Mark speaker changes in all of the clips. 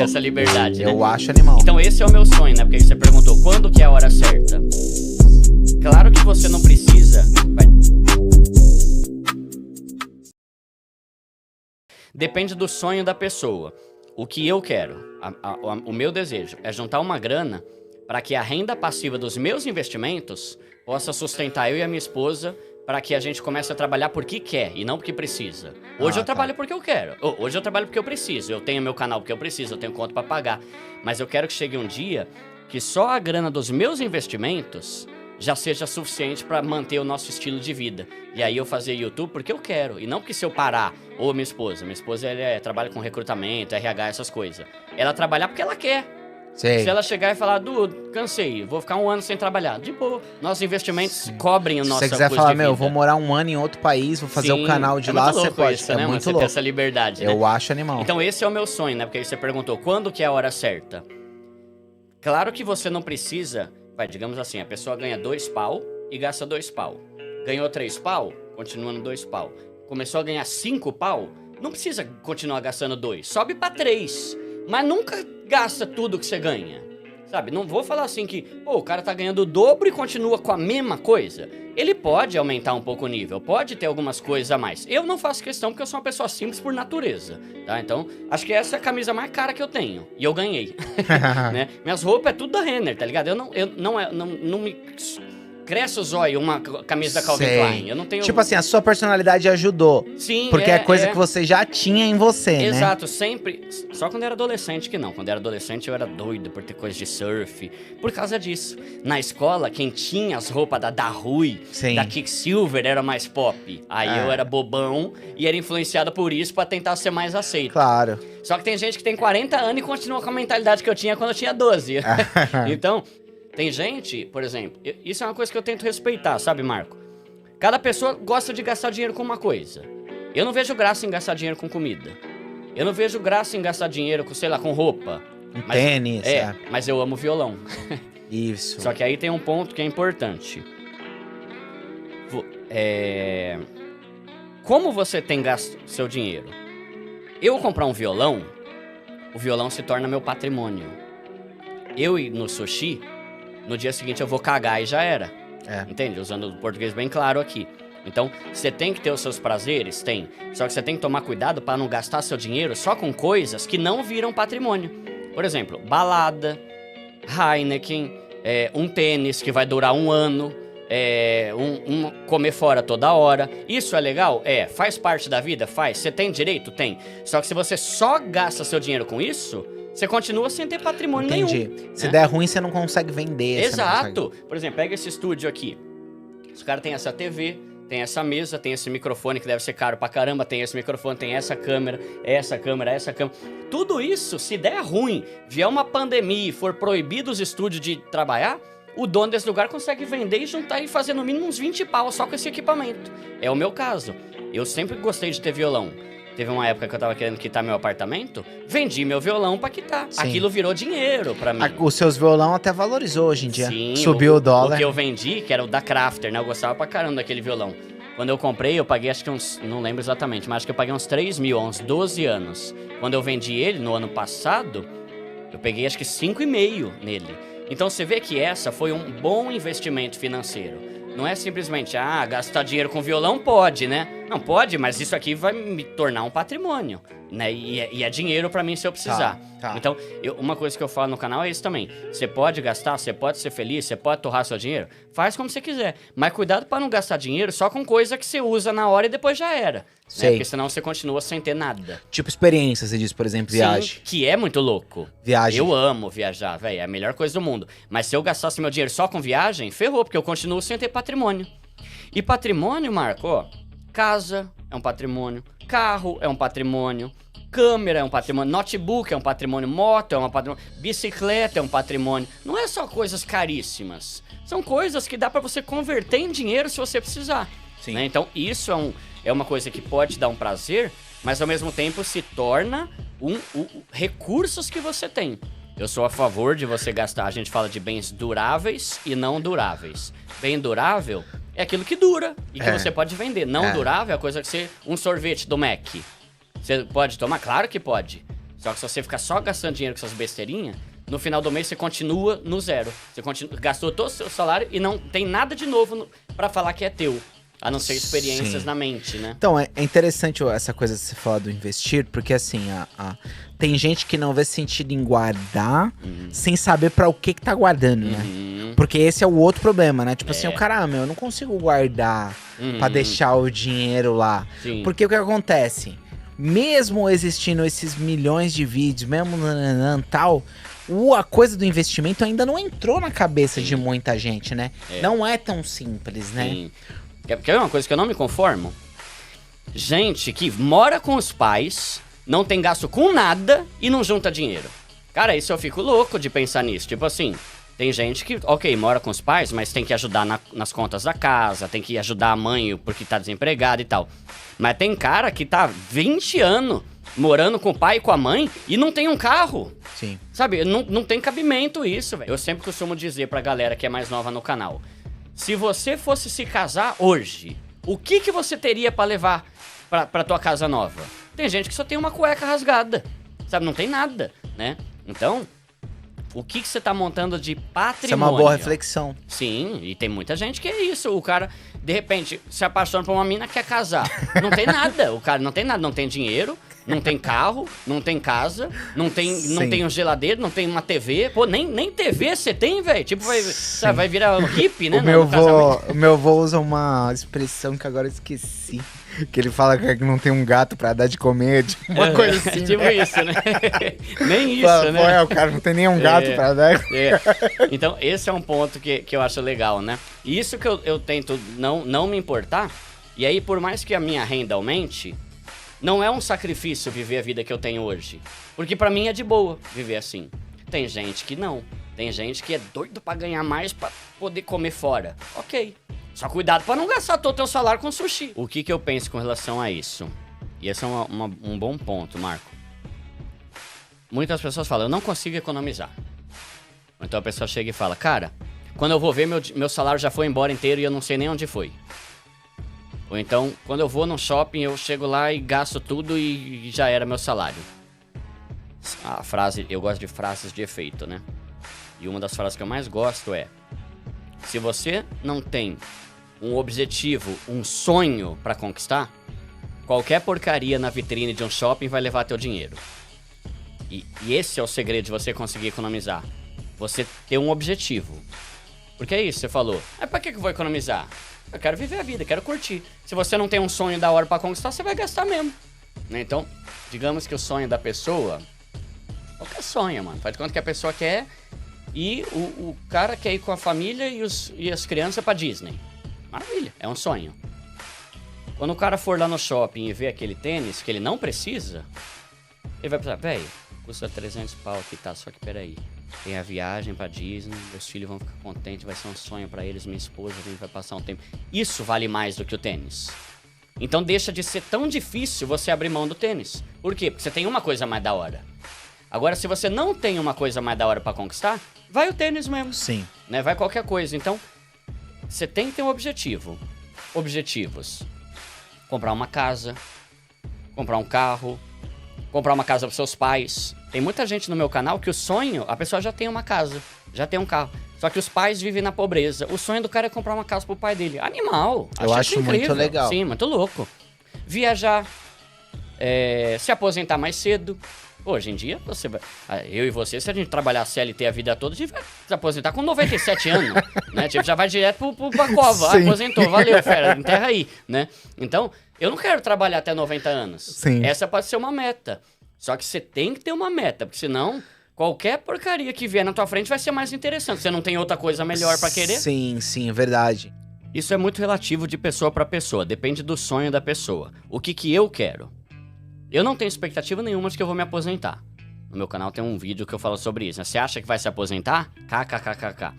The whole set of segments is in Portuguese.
Speaker 1: essa liberdade, né?
Speaker 2: Eu acho animal.
Speaker 1: Então esse é o meu sonho, né? Porque aí você perguntou quando que é a hora certa. Claro que você não precisa... Depende do sonho da pessoa. O que eu quero, o meu desejo, é juntar uma grana para que a renda passiva dos meus investimentos possa sustentar eu e a minha esposa para que a gente comece a trabalhar porque quer e não porque precisa. Hoje eu trabalho porque eu quero. Hoje eu trabalho porque eu preciso. Eu tenho meu canal porque eu preciso, eu tenho conta para pagar. Mas eu quero que chegue um dia que só a grana dos meus investimentos já seja suficiente para manter o nosso estilo de vida. E aí eu fazer YouTube porque eu quero, e não porque se eu parar, ou minha esposa trabalha com recrutamento, RH, essas coisas. Ela trabalhar porque ela quer.
Speaker 2: Sei.
Speaker 1: Se ela chegar e falar, cansei, vou ficar 1 ano sem trabalhar, de boa. Nossos investimentos cobrem o nosso custo de vida.
Speaker 2: Se você quiser falar, eu vou morar 1 ano em outro país, vou fazer o canal de lá, você pode.
Speaker 1: Isso, né?
Speaker 2: Muito
Speaker 1: Você
Speaker 2: louco.
Speaker 1: ter essa liberdade, né?
Speaker 2: Eu acho animal.
Speaker 1: Então esse é o meu sonho, né? Porque aí você perguntou, quando que é a hora certa? Claro que você não precisa... digamos assim, a pessoa ganha 2 pau e gasta 2 pau. Ganhou 3 pau, continua no 2 pau. Começou a ganhar 5 pau, não precisa continuar gastando 2. Sobe pra 3, mas nunca gasta tudo que você ganha. Sabe, não vou falar assim que, o cara tá ganhando o dobro e continua com a mesma coisa. Ele pode aumentar um pouco o nível, pode ter algumas coisas a mais. Eu não faço questão porque eu sou uma pessoa simples por natureza, tá? Então, acho que essa é a camisa mais cara que eu tenho. E eu ganhei. Né? Minhas roupas é tudo da Renner, tá ligado? Eu não me cresce o zóio uma camisa da Calvin Klein. Eu não tenho...
Speaker 2: Tipo assim, a sua personalidade ajudou.
Speaker 1: Sim,
Speaker 2: porque é coisa que você já tinha em você, né?
Speaker 1: Exato, sempre. Só quando eu era adolescente que não. Quando eu era adolescente eu era doido por ter coisa de surf. Por causa disso. Na escola, quem tinha as roupas da Rui, da Quicksilver, era mais pop. Aí eu era bobão e era influenciado por isso pra tentar ser mais aceito.
Speaker 2: Claro.
Speaker 1: Só que tem gente que tem 40 anos e continua com a mentalidade que eu tinha quando eu tinha 12. Então... Tem gente, por exemplo, isso é uma coisa que eu tento respeitar, sabe, Marco? Cada pessoa gosta de gastar dinheiro com uma coisa. Eu não vejo graça em gastar dinheiro com comida. Eu não vejo graça em gastar dinheiro com, sei lá, com roupa.
Speaker 2: Tênis,
Speaker 1: mas eu amo violão.
Speaker 2: Isso.
Speaker 1: Só que aí tem um ponto que é importante. Como você tem gasto seu dinheiro? Eu comprar um violão, o violão se torna meu patrimônio. Eu ir no sushi... No dia seguinte eu vou cagar e já era. Entende? Usando o português bem claro aqui. Então, você tem que ter os seus prazeres? Tem. Só que você tem que tomar cuidado para não gastar seu dinheiro só com coisas que não viram patrimônio. Por exemplo, balada, Heineken, um tênis que vai durar 1 ano, comer fora toda hora. Isso é legal? Faz parte da vida? Faz. Você tem direito? Tem. Só que se você só gasta seu dinheiro com isso... Você continua sem ter patrimônio nenhum.
Speaker 2: Se der ruim, você não consegue vender.
Speaker 1: Exato. Por exemplo, pega esse estúdio aqui. Os caras têm essa TV, tem essa mesa, tem esse microfone que deve ser caro pra caramba, tem esse microfone, tem essa câmera. Tudo isso, se der ruim, vier uma pandemia e for proibido os estúdios de trabalhar, o dono desse lugar consegue vender e juntar e fazer no mínimo uns 20 pau só com esse equipamento. É o meu caso. Eu sempre gostei de ter violão. Teve uma época que eu tava querendo quitar meu apartamento, vendi meu violão pra quitar. Sim. Aquilo virou dinheiro pra mim.
Speaker 2: Os seus violão até valorizou hoje em dia. Sim, subiu o dólar.
Speaker 1: O que eu vendi, que era o da Crafter, né? Eu gostava pra caramba daquele violão. Quando eu comprei, eu paguei acho que não lembro exatamente, mas acho que eu paguei uns 3 mil, há uns 12 anos. Quando eu vendi ele, no ano passado, eu peguei acho que 5,5 nele. Então você vê que essa foi um bom investimento financeiro. Não é simplesmente, gastar dinheiro com violão pode, né? Não, pode, mas isso aqui vai me tornar um patrimônio, né? E é dinheiro pra mim se eu precisar. Tá. Então, uma coisa que eu falo no canal é isso também. Você pode gastar, você pode ser feliz, você pode torrar seu dinheiro, faz como você quiser. Mas cuidado pra não gastar dinheiro só com coisa que você usa na hora e depois já era. Né? Porque senão você continua sem ter nada.
Speaker 2: Tipo experiência, você diz, por exemplo, viagem.
Speaker 1: Sim, que é muito louco.
Speaker 2: Viagem.
Speaker 1: Eu amo viajar, velho, é a melhor coisa do mundo. Mas se eu gastasse meu dinheiro só com viagem, ferrou, porque eu continuo sem ter patrimônio. E patrimônio, Marco, casa é um patrimônio, carro é um patrimônio, câmera é um patrimônio, notebook é um patrimônio, moto é um patrimônio, bicicleta é um patrimônio. Não é só coisas caríssimas. São coisas que dá pra você converter em dinheiro se você precisar. Sim. Né? Então isso é uma coisa que pode dar um prazer, mas ao mesmo tempo se torna recursos que você tem. Eu sou a favor de você gastar, a gente fala de bens duráveis e não duráveis. Bem durável é aquilo que dura e que você pode vender. Não durável é a coisa que você... Um sorvete do Mac. Você pode tomar? Claro que pode. Só que se você ficar só gastando dinheiro com essas besteirinhas, no final do mês você continua no zero. Você gastou todo o seu salário e não tem nada de novo pra falar que é teu. A não ser experiências na mente, né?
Speaker 2: Então, é interessante essa coisa de você falar do investir, porque assim, tem gente que não vê sentido em guardar sem saber pra o que tá guardando, né? Porque esse é o outro problema, né? Tipo assim, o cara, eu não consigo guardar pra deixar o dinheiro lá.
Speaker 1: Sim.
Speaker 2: Porque o que acontece? Mesmo existindo esses milhões de vídeos, mesmo tal, a coisa do investimento ainda não entrou na cabeça de muita gente, né? Não é tão simples, né?
Speaker 1: Sim. Quer ver uma coisa que eu não me conformo? Gente que mora com os pais, não tem gasto com nada e não junta dinheiro. Cara, isso eu fico louco de pensar nisso. Tipo assim, tem gente que, mora com os pais, mas tem que ajudar nas contas da casa, tem que ajudar a mãe porque tá desempregado e tal. Mas tem cara que tá 20 anos morando com o pai e com a mãe e não tem um carro.
Speaker 2: Sim.
Speaker 1: Sabe, não tem cabimento isso, velho. Eu sempre costumo dizer pra galera que é mais nova no canal, se você fosse se casar hoje, o que você teria pra levar pra tua casa nova? Tem gente que só tem uma cueca rasgada, sabe? Não tem nada, né? Então, o que você tá montando de patrimônio?
Speaker 2: Isso é uma boa reflexão.
Speaker 1: Sim, e tem muita gente que é isso. O cara, de repente, se apaixona por uma mina, quer casar. Não tem nada. O cara não tem nada, não tem dinheiro, não tem carro, não tem casa, não tem um geladeiro, não tem uma TV. Pô, nem TV você tem, velho. Tipo, vai virar um hippie, né?
Speaker 2: O meu avô usa uma expressão que agora eu esqueci. Que ele fala que não tem um gato pra dar de comer, tipo uma coisa assim.
Speaker 1: Tipo isso, né? Nem isso,
Speaker 2: fala,
Speaker 1: né?
Speaker 2: O cara não tem nenhum gato pra dar.
Speaker 1: Então, esse é um ponto que eu acho legal, né? E isso que eu tento não me importar. E aí, por mais que a minha renda aumente, não é um sacrifício viver a vida que eu tenho hoje. Porque pra mim é de boa viver assim. Tem gente que não. Tem gente que é doido pra ganhar mais pra poder comer fora. Ok. Só cuidado pra não gastar todo o teu salário com sushi. O que eu penso com relação a isso? E esse é um bom ponto, Marco. Muitas pessoas falam, eu não consigo economizar. Então a pessoa chega e fala, cara, quando eu vou ver, meu salário já foi embora inteiro e eu não sei nem onde foi. Ou então, quando eu vou no shopping, eu chego lá e gasto tudo e já era meu salário. A frase, eu gosto de frases de efeito, né? E uma das frases que eu mais gosto é, se você não tem um objetivo, um sonho pra conquistar, qualquer porcaria na vitrine de um shopping vai levar teu dinheiro. E esse é o segredo de você conseguir economizar. Você ter um objetivo. Porque é isso, você falou. Pra que eu vou economizar? Eu quero viver a vida, quero curtir. Se você não tem um sonho da hora pra conquistar, você vai gastar mesmo. Né? Então, digamos que o sonho da pessoa... Qualquer sonho, mano. Faz de conta que a pessoa quer... E o cara quer ir com a família e as crianças pra Disney. Maravilha, é um sonho. Quando o cara for lá no shopping e ver aquele tênis que ele não precisa, ele vai pensar, velho, custa 300 pau aqui, tá? Só que peraí, tem a viagem pra Disney, meus filhos vão ficar contentes, vai ser um sonho pra eles, minha esposa, a gente vai passar um tempo. Isso vale mais do que o tênis. Então deixa de ser tão difícil você abrir mão do tênis. Por quê? Porque você tem uma coisa mais da hora. Agora, se você não tem uma coisa mais da hora pra conquistar, vai o tênis mesmo.
Speaker 2: Sim.
Speaker 1: Né? Vai qualquer coisa. Então, você tem que ter um objetivo. Objetivos. Comprar uma casa. Comprar um carro. Comprar uma casa pros seus pais. Tem muita gente no meu canal que o sonho, a pessoa já tem uma casa. Já tem um carro. Só que os pais vivem na pobreza. O sonho do cara é comprar uma casa pro pai dele. Animal.
Speaker 2: Eu acho muito legal.
Speaker 1: Sim, muito louco. Viajar. Se aposentar mais cedo. Hoje em dia, eu e você, se a gente trabalhar CLT a vida toda, a gente vai se aposentar com 97 anos, né? Tipo, já vai direto pra cova, aposentou, valeu, fera, enterra aí, né? Então, eu não quero trabalhar até 90 anos.
Speaker 2: Sim.
Speaker 1: Essa pode ser uma meta. Só que você tem que ter uma meta, porque senão, qualquer porcaria que vier na tua frente vai ser mais interessante. Você não tem outra coisa melhor pra querer?
Speaker 2: Sim, é verdade.
Speaker 1: Isso é muito relativo de pessoa pra pessoa, depende do sonho da pessoa. O que eu quero? Eu não tenho expectativa nenhuma de que eu vou me aposentar. No meu canal tem um vídeo que eu falo sobre isso. Né? Você acha que vai se aposentar? KKKKK.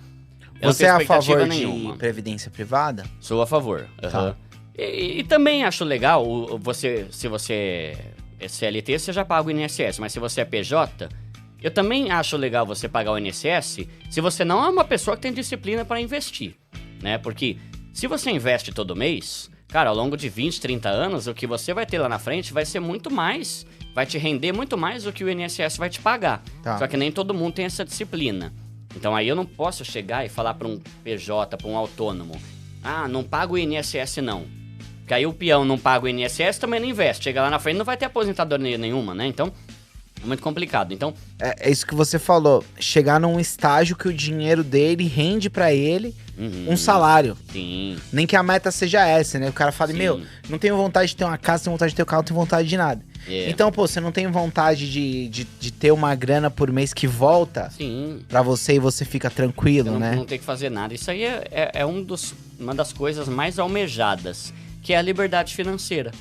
Speaker 2: Você é a favor de previdência privada?
Speaker 1: Sou a favor. Uhum.
Speaker 2: Tá.
Speaker 1: E também acho legal, se você é CLT, você já paga o INSS. Mas se você é PJ, eu também acho legal você pagar o INSS se você não é uma pessoa que tem disciplina para investir. Né? Porque se você investe todo mês... Cara, ao longo de 20, 30 anos, o que você vai ter lá na frente vai ser muito mais vai te render muito mais do que o INSS vai te pagar.
Speaker 2: Tá.
Speaker 1: Só que nem todo mundo tem essa disciplina. Então aí eu não posso chegar e falar para um PJ, para um autônomo, não paga o INSS não. Porque aí o peão não paga o INSS, também não investe. Chega lá na frente não vai ter aposentadoria nenhuma, né? Então, é muito complicado. Então,
Speaker 2: é isso que você falou. Chegar num estágio que o dinheiro dele rende pra ele um salário.
Speaker 1: Sim.
Speaker 2: Nem que a meta seja essa, né? O cara fala, não tenho vontade de ter uma casa, não tenho vontade de ter um carro, não tenho vontade de nada. Então, pô, você não tem vontade de ter uma grana por mês que volta pra você e você fica tranquilo, né?
Speaker 1: Não tem que fazer nada. Isso aí é uma das coisas mais almejadas, que é a liberdade financeira.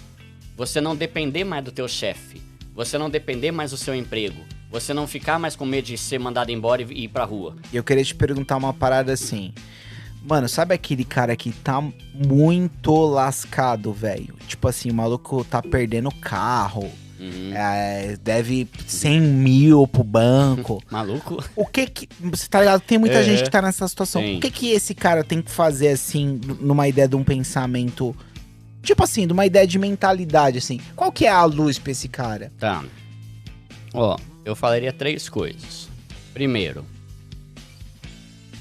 Speaker 1: Você não depender mais do teu chefe. Você não depender mais do seu emprego. Você não ficar mais com medo de ser mandado embora e ir pra rua.
Speaker 2: E eu queria te perguntar uma parada assim. Mano, sabe aquele cara que tá muito lascado, velho? Tipo assim, o maluco tá perdendo carro. Deve 100 mil pro banco.
Speaker 1: Maluco?
Speaker 2: O que que... Você tá ligado? Tem muita gente que tá nessa situação.
Speaker 1: Sim.
Speaker 2: O que que esse cara tem que fazer, assim, numa ideia de um pensamento... Tipo assim, de uma ideia de mentalidade, assim. Qual que é a luz pra esse cara?
Speaker 1: Tá. Ó, eu falaria 3 coisas. Primeiro,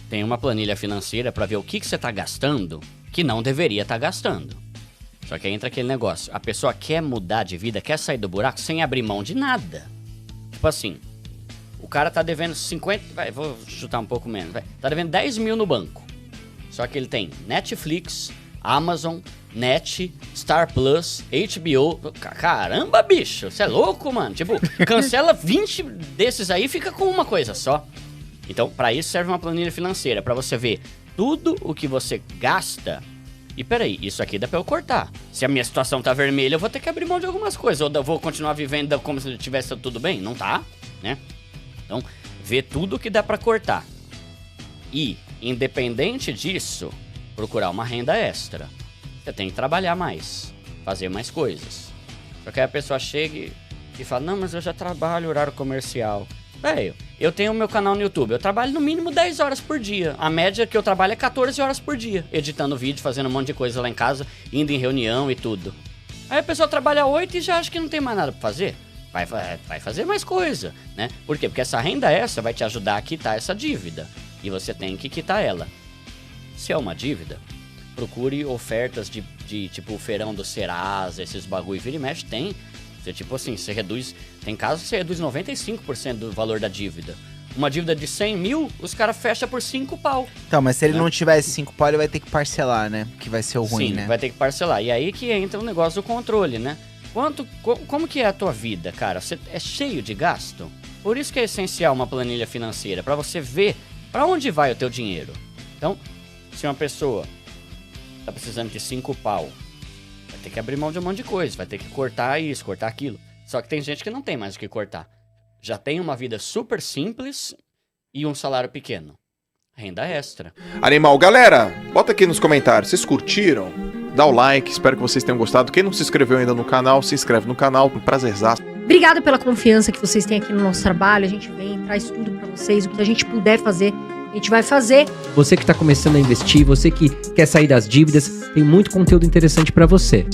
Speaker 1: tem uma planilha financeira pra ver o que você tá gastando que não deveria estar gastando. Só que aí entra aquele negócio. A pessoa quer mudar de vida, quer sair do buraco sem abrir mão de nada. Tipo assim, o cara tá devendo 50... vou chutar um pouco menos. Tá devendo 10 mil no banco. Só que ele tem Netflix, Amazon, Net, Star Plus, HBO. Caramba, bicho, você é louco, mano. Tipo, cancela 20 desses aí e fica com uma coisa só. Então, pra isso serve uma planilha financeira, pra você ver tudo o que você gasta. E peraí, isso aqui dá pra eu cortar. Se a minha situação tá vermelha, eu vou ter que abrir mão de algumas coisas. Ou eu vou continuar vivendo como se tivesse tudo bem? Não tá, né? Então, ver tudo que dá pra cortar. E, independente disso, procurar uma renda extra. Você tem que trabalhar mais, fazer mais coisas. Só que aí a pessoa chega e fala, não, mas eu já trabalho horário comercial. Velho, eu tenho o meu canal no YouTube, eu trabalho no mínimo 10 horas por dia. A média que eu trabalho é 14 horas por dia, editando vídeo, fazendo um monte de coisa lá em casa, indo em reunião e tudo. Aí a pessoa trabalha 8 e já acha que não tem mais nada pra fazer. Vai fazer mais coisa, né? Por quê? Porque essa renda extra vai te ajudar a quitar essa dívida. E você tem que quitar ela. Se é uma dívida, procure ofertas de tipo o feirão do Serasa, esses bagulho vira e mexe, tem. Você, tipo assim, você reduz... Tem casos que você reduz 95% do valor da dívida. Uma dívida de 100 mil, os caras fecham por 5 pau.
Speaker 2: Então, mas se ele não tivesse 5 pau, ele vai ter que parcelar, né? Que vai ser o ruim, né?
Speaker 1: Sim, vai ter que parcelar. E aí que entra o negócio do controle, né? Como que é a tua vida, cara? Você é cheio de gasto? Por isso que é essencial uma planilha financeira, pra você ver pra onde vai o teu dinheiro. Então, se uma pessoa tá precisando de 5 pau, vai ter que abrir mão de um monte de coisa, vai ter que cortar isso, cortar aquilo. Só que tem gente que não tem mais o que cortar. Já tem uma vida super simples e um salário pequeno. Renda extra.
Speaker 3: Animal, galera, bota aqui nos comentários, vocês curtiram? Dá o like, espero que vocês tenham gostado. Quem não se inscreveu ainda no canal, se inscreve no canal, um prazerzaço.
Speaker 4: Obrigada pela confiança que vocês têm aqui no nosso trabalho. A gente vem, traz tudo pra vocês, o que a gente puder fazer, a gente vai fazer.
Speaker 5: Você que está começando a investir, você que quer sair das dívidas, tem muito conteúdo interessante para você.